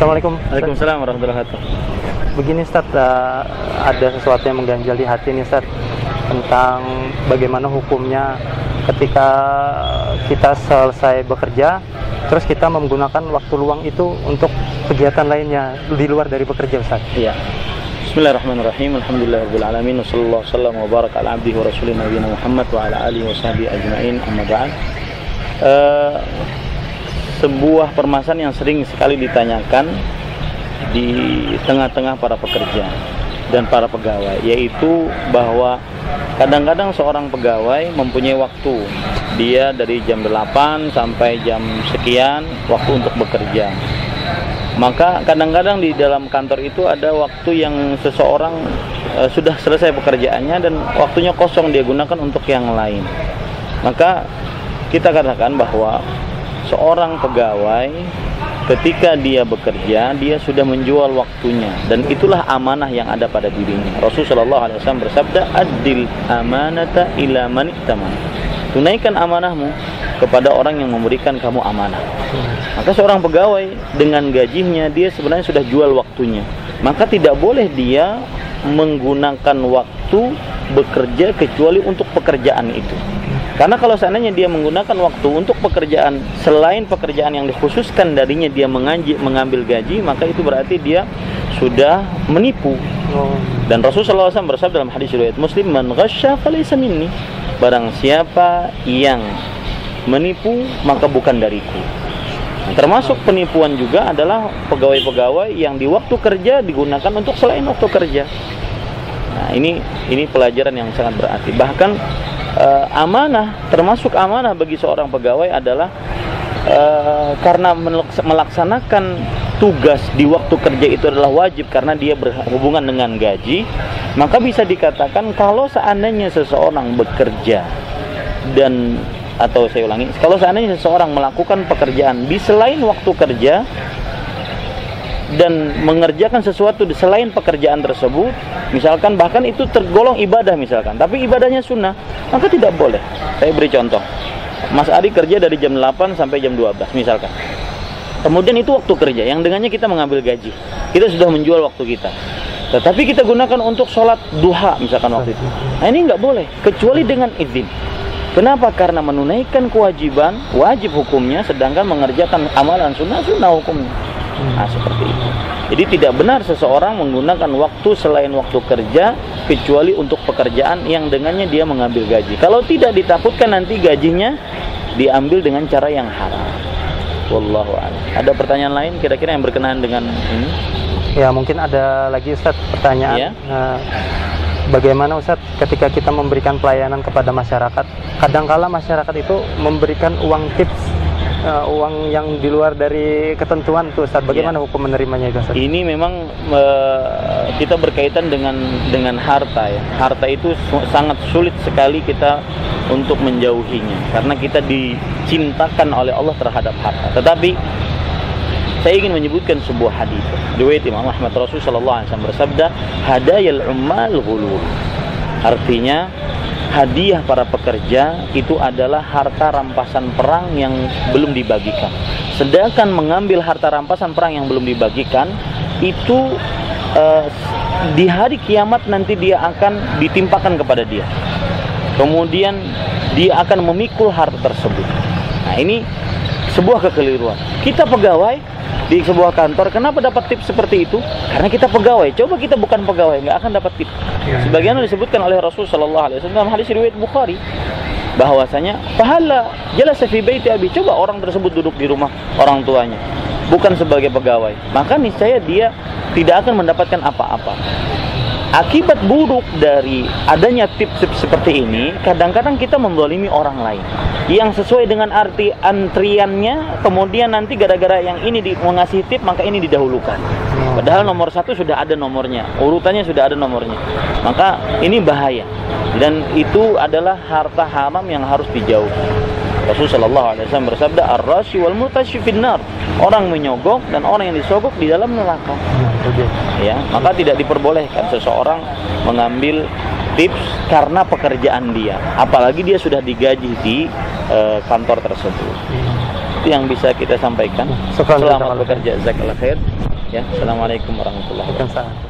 Assalamualaikum. Waalaikumsalam warahmatullahi wabarakatuh. Begini Ustaz, ada sesuatu yang mengganjal di hati nih Ustaz, tentang bagaimana hukumnya ketika kita selesai bekerja, terus kita menggunakan waktu luang itu untuk kegiatan lainnya di luar dari bekerja Ustaz. Iya. Bismillahirrahmanirrahim. Alhamdulillahirabbil alamin. Wassallallahu wasallam wa baraka ala abdihi wa rasulih nabiyina Muhammad wa ala alihi wa sahbihi ajmain. Amma ba'd. Sebuah permasalahan yang sering sekali ditanyakan di tengah-tengah para pekerja dan para pegawai, yaitu bahwa kadang-kadang seorang pegawai mempunyai waktu, dia dari jam 8 sampai jam sekian waktu untuk bekerja. Maka kadang-kadang di dalam kantor itu ada waktu yang seseorang sudah selesai pekerjaannya dan waktunya kosong, dia gunakan untuk yang lain. Maka kita katakan bahwa seorang pegawai ketika dia bekerja, dia sudah menjual waktunya, dan itulah amanah yang ada pada dirinya. Rasulullah SAW bersabda, "Addil amanata ila man i'taman." Tunaikan amanahmu kepada orang yang memberikan kamu amanah. Maka seorang pegawai dengan gajinya, dia sebenarnya sudah jual waktunya. Maka tidak boleh dia menggunakan waktu bekerja kecuali untuk pekerjaan itu. Karena kalau seandainya dia menggunakan waktu untuk pekerjaan selain pekerjaan yang dikhususkan darinya, dia mengambil gaji, maka itu berarti dia sudah menipu. Dan Rasulullah SAW bersabda dalam hadis riwayat Muslim, "Man ghasya falaysa minni." Barang siapa yang menipu, maka bukan dariku. Termasuk penipuan juga adalah pegawai-pegawai yang di waktu kerja digunakan untuk selain waktu kerja. Nah, ini pelajaran yang sangat berarti. Bahkan amanah, termasuk amanah bagi seorang pegawai adalah karena melaksanakan tugas di waktu kerja itu adalah wajib karena dia berhubungan dengan gaji, maka bisa dikatakan kalau seandainya seseorang bekerja kalau seandainya seseorang melakukan pekerjaan di selain waktu kerja dan mengerjakan sesuatu di selain pekerjaan tersebut, misalkan bahkan itu tergolong ibadah misalkan, tapi ibadahnya sunnah, maka tidak boleh. Saya beri contoh, Mas Ari kerja dari jam 8 sampai jam 12 misalkan, kemudian itu waktu kerja yang dengannya kita mengambil gaji, kita sudah menjual waktu kita, tetapi kita gunakan untuk sholat duha misalkan waktu itu. Nah, ini nggak boleh kecuali dengan izin. Kenapa? Karena menunaikan kewajiban wajib hukumnya, sedangkan mengerjakan amalan sunnah hukumnya. Nah, seperti itu. Jadi tidak benar seseorang menggunakan waktu selain waktu kerja kecuali untuk pekerjaan yang dengannya dia mengambil gaji. Kalau tidak, ditakutkan nanti gajinya diambil dengan cara yang haram. Wallahu a'lam. Ada pertanyaan lain kira-kira yang berkenaan dengan ini? Ya, mungkin ada lagi Ustaz pertanyaan. Ya? Bagaimana Ustaz ketika kita memberikan pelayanan kepada masyarakat, kadangkala masyarakat itu memberikan uang tips, uang yang di luar dari ketentuan tuh Ustaz, bagaimana hukum menerimanya itu Ustaz? Ini memang kita berkaitan dengan harta ya. Harta itu sangat sulit sekali kita untuk menjauhinya karena kita dicintakan oleh Allah terhadap harta. Tetapi saya ingin menyebutkan sebuah hadis riwayat Imam Ahmad. Rasulullah sallallahu alaihi wasallam bersabda, "Hadayal ummal ghulul." Artinya hadiah para pekerja itu adalah harta rampasan perang yang belum dibagikan. Sedangkan mengambil harta rampasan perang yang belum dibagikan itu di hari kiamat nanti dia akan ditimpakan kepada dia. Kemudian dia akan memikul harta tersebut. Nah, ini sebuah kekeliruan. Kita pegawai di sebuah kantor, kenapa dapat tips seperti itu? Karena kita pegawai. Coba kita bukan pegawai, nggak akan dapat tips. Sebagian disebutkan oleh Rasul sallallahu alaihi wasallam dalam hadis riwayat Bukhari bahwasanya pahala jalasa fi baiti abi, coba orang tersebut duduk di rumah orang tuanya bukan sebagai pegawai, maka niscaya dia tidak akan mendapatkan apa-apa. Akibat buruk dari adanya tips seperti ini, kadang-kadang kita menzalimi orang lain yang sesuai dengan arti antriannya, kemudian nanti gara-gara yang ini mengasih tip, maka ini didahulukan. Padahal nomor 1 sudah ada nomornya, urutannya sudah ada nomornya. Maka ini bahaya, dan itu adalah harta haram yang harus dijauhi. Rasulullah SAW bersabda, "Ar-rashi wal murtashi finnar." Orang menyogok dan orang yang disogok di dalam neraka. Ya, maka tidak diperbolehkan seseorang mengambil tips karena pekerjaan dia, apalagi dia sudah digaji di kantor tersebut. Itu yang bisa kita sampaikan. Selamat bekerja, jazakallahu khair. Ya, assalamualaikum warahmatullahi wabarakatuh. Waalaikumsalam.